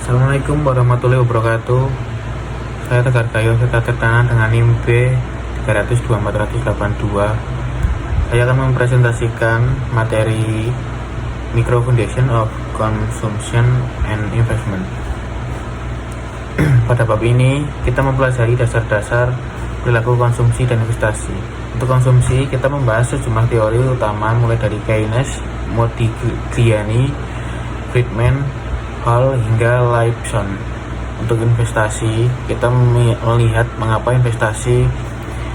Assalamualaikum warahmatullahi wabarakatuh. Saya Tegar Kayo, serta tertanam dengan NIM B302482. Saya akan mempresentasikan materi Micro Foundation of Consumption and Investment. Pada bab ini, kita mempelajari dasar-dasar perilaku konsumsi dan investasi. Untuk konsumsi, kita membahas sejumlah teori utama mulai dari Keynes, Modigliani, Friedman, Hall hingga Lipson. Untuk investasi, kita melihat mengapa investasi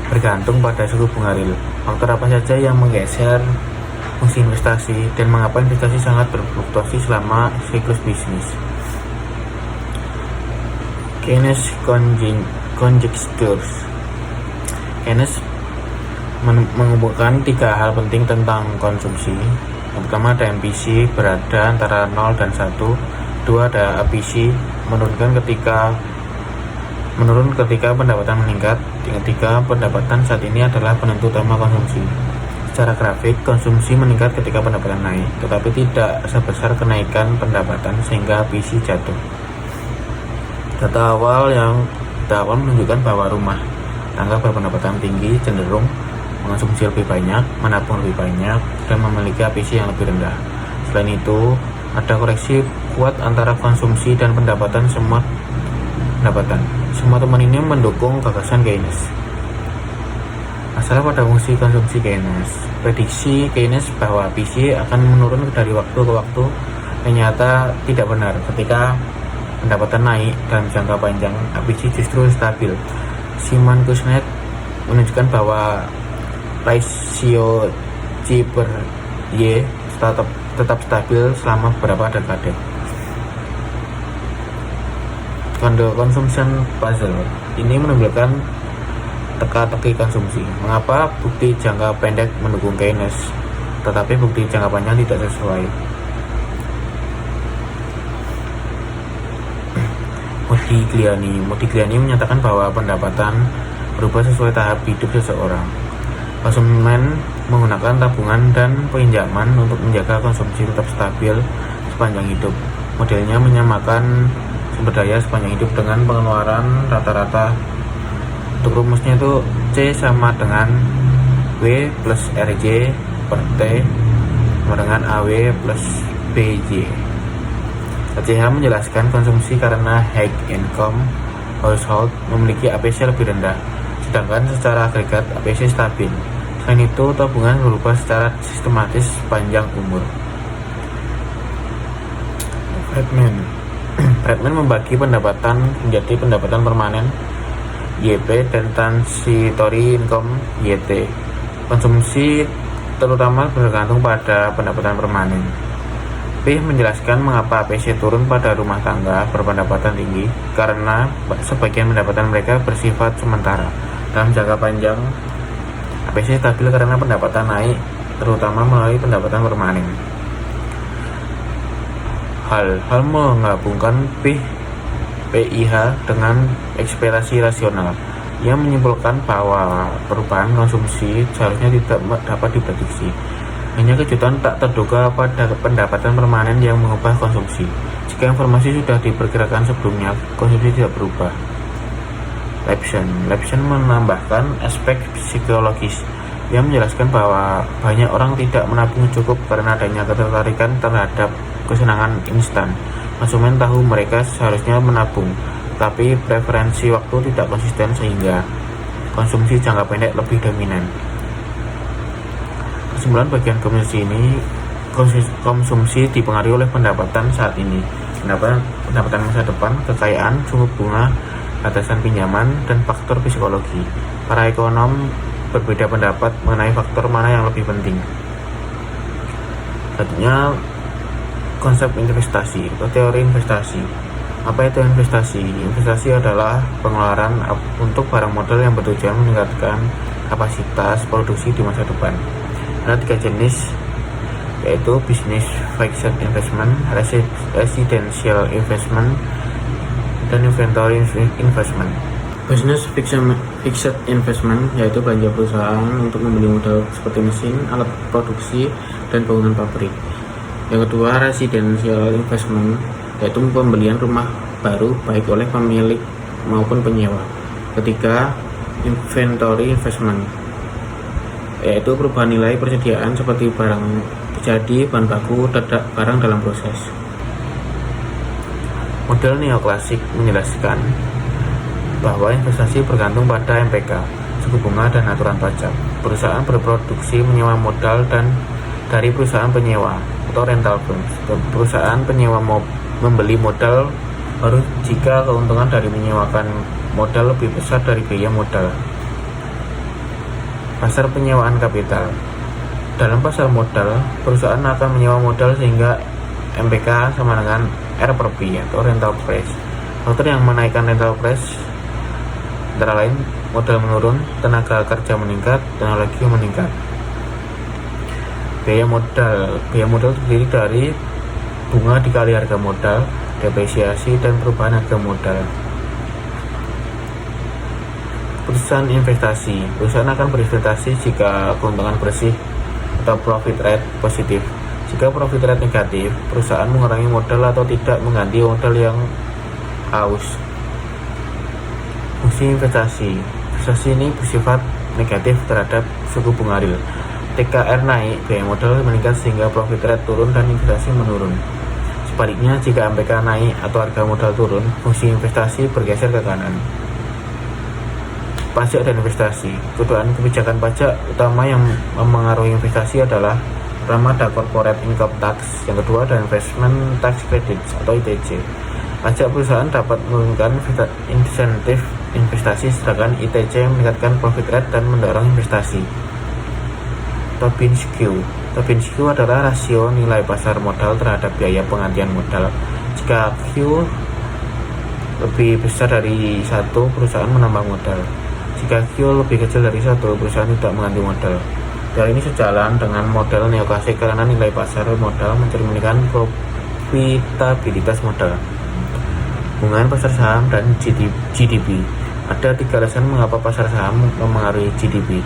bergantung pada suku bunga real, faktor apa saja yang menggeser fungsi investasi, dan mengapa investasi sangat berfluktuasi selama siklus bisnis. Keynes Conjectures. Keynes mengumpulkan 3 hal penting tentang konsumsi. Yang pertama ada MPC, berada antara 0 dan 1. 2 ada APC, menurun ketika pendapatan meningkat. Yang ketiga, pendapatan saat ini adalah penentu utama konsumsi. Secara grafik, konsumsi meningkat ketika pendapatan naik, tetapi tidak sebesar kenaikan pendapatan sehingga APC jatuh. Data awal menunjukkan bahwa rumah tangga berpendapatan tinggi cenderung mengonsumsi lebih banyak, menabung lebih banyak, dan memiliki APC yang lebih rendah. Selain itu, ada koreksi kuat antara konsumsi dan pendapatan. Semua teman ini mendukung gagasan Keynes. Masalah pada fungsi konsumsi Keynes. Prediksi Keynes bahwa APC akan menurun dari waktu ke waktu ternyata tidak benar. Ketika pendapatan naik dalam jangka panjang, APC justru stabil. Simon Kuznets menunjukkan bahwa rasio C per Y tetap stabil selama beberapa dekade. Consumption puzzle ini menampilkan teka-teki konsumsi. Mengapa bukti jangka pendek mendukung Keynes, tetapi bukti jangka panjang tidak sesuai? Modigliani menyatakan bahwa pendapatan berubah sesuai tahap hidup seseorang. Konsumen menggunakan tabungan dan pinjaman untuk menjaga konsumsi tetap stabil sepanjang hidup. Modelnya menyamakan sumber daya sepanjang hidup dengan pengeluaran rata-rata. Untuk rumusnya itu C sama dengan W plus RJ per T sama dengan AW plus BJ. ACH menjelaskan konsumsi karena high income household memiliki APC lebih rendah, sedangkan secara agregat APC stabil. Selain itu, tabungan berubah secara sistematis sepanjang umur. Friedman membagi pendapatan menjadi pendapatan permanen YP dan transitory income YT. Konsumsi terutama bergantung pada pendapatan permanen. P menjelaskan mengapa APC turun pada rumah tangga berpendapatan tinggi, karena sebagian pendapatan mereka bersifat sementara. Dalam jangka panjang, APC stabil karena pendapatan naik, terutama melalui pendapatan permanen. Hal menggabungkan PIH dengan ekspektasi rasional. Ia menyimpulkan bahwa perubahan konsumsi seharusnya tidak dapat diprediksi. Hanya kejutan tak terduga pada pendapatan permanen yang mengubah konsumsi. Jika informasi sudah diperkirakan sebelumnya, konsumsi tidak berubah. Lipson menambahkan aspek psikologis. Ia menjelaskan bahwa banyak orang tidak menabung cukup karena adanya ketertarikan terhadap kesenangan instan. Konsumen tahu mereka seharusnya menabung, tapi preferensi waktu tidak konsisten sehingga konsumsi jangka pendek lebih dominan. Kesimpulan bagian konsumsi dipengaruhi oleh pendapatan saat ini, pendapatan masa depan, kekayaan, suku bunga, batasan pinjaman, dan faktor psikologi. Para ekonom berbeda pendapat mengenai faktor mana yang lebih penting. Selanjutnya, konsep investasi atau teori investasi. Apa itu investasi? Investasi adalah pengeluaran untuk barang modal yang bertujuan meningkatkan kapasitas produksi di masa depan. Ada 3 jenis, yaitu business fixed investment, residential investment, dan inventory investment. Business fixed investment yaitu belanja perusahaan untuk membeli modal seperti mesin, alat produksi, dan bangunan pabrik. Yang kedua, residential investment yaitu pembelian rumah baru baik oleh pemilik maupun penyewa. Ketiga, inventory investment, yaitu perubahan nilai persediaan seperti barang jadi, bahan baku, barang dalam proses. Model neoklasik menjelaskan bahwa investasi bergantung pada MPK, suku bunga, dan aturan pajak. Perusahaan berproduksi menyewa modal dan dari perusahaan penyewa atau rental firms. Perusahaan penyewa membeli modal baru jika keuntungan dari menyewakan modal lebih besar dari biaya modal. Pasar penyewaan kapital. Dalam pasar modal, perusahaan akan menyewa modal sehingga MPK sama dengan R per P atau rental price. Faktor yang menaikkan rental price antara lain modal menurun, tenaga kerja meningkat, teknologi meningkat. Biaya modal terdiri dari bunga dikali harga modal, depresiasi, dan perubahan harga modal. Perusahaan investasi. Perusahaan akan berinvestasi jika keuntungan bersih atau profit rate positif. Jika profit rate negatif, perusahaan mengurangi modal atau tidak mengganti modal yang haus. Fungsi investasi. Investasi ini bersifat negatif terhadap suku bunga real. Ketika R naik, biaya modal meningkat sehingga profit rate turun dan investasi menurun. Sebaliknya, jika MPK naik atau harga modal turun, fungsi investasi bergeser ke kanan. Pajak dan investasi. Kebijakan pajak utama yang mempengaruhi investasi adalah pertama ada corporate income tax, yang kedua ada investment tax credits atau ITC. Pajak perusahaan dapat menurunkan insentif investasi, sedangkan ITC meningkatkan profit rate dan mendorong investasi. Tobin Q adalah rasio nilai pasar modal terhadap biaya penggantian modal. Jika Q lebih besar dari 1, perusahaan menambah modal. Jika Q lebih kecil dari 1, perusahaan tidak mengganti modal. Hal ini sejalan dengan model neoklasik karena nilai pasar modal mencerminkan profitabilitas modal. Hubungan pasar saham dan GDP. Ada 3 alasan mengapa pasar saham mempengaruhi GDP.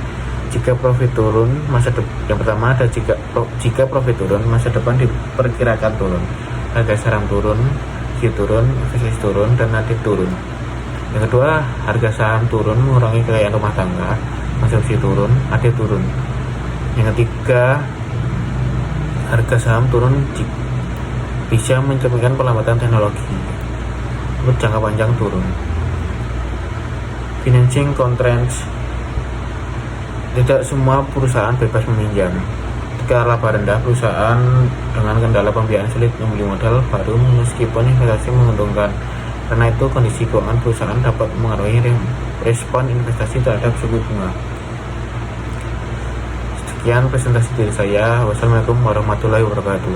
Jika profit turun, yang pertama ada jika profit turun, masa depan diperkirakan turun. Harga saham turun, Q turun, investasi turun, dan nadif turun. Yang kedua, harga saham turun mengurangi kekayaan rumah tangga, konsumsi turun, nadif turun. Yang ketiga, harga saham turun bisa mencerminkan perlambatan teknologi. Untuk jangka panjang turun. Financing constraints. Tidak semua perusahaan bebas meminjam. Ketika laba rendah, perusahaan dengan kendala pembiayaan sulit membeli modal baru meskipun investasi menguntungkan. Karena itu, kondisi keuangan perusahaan dapat mengaruhi respon investasi terhadap suku bunga. Sekian presentasi dari saya. Wassalamualaikum warahmatullahi wabarakatuh.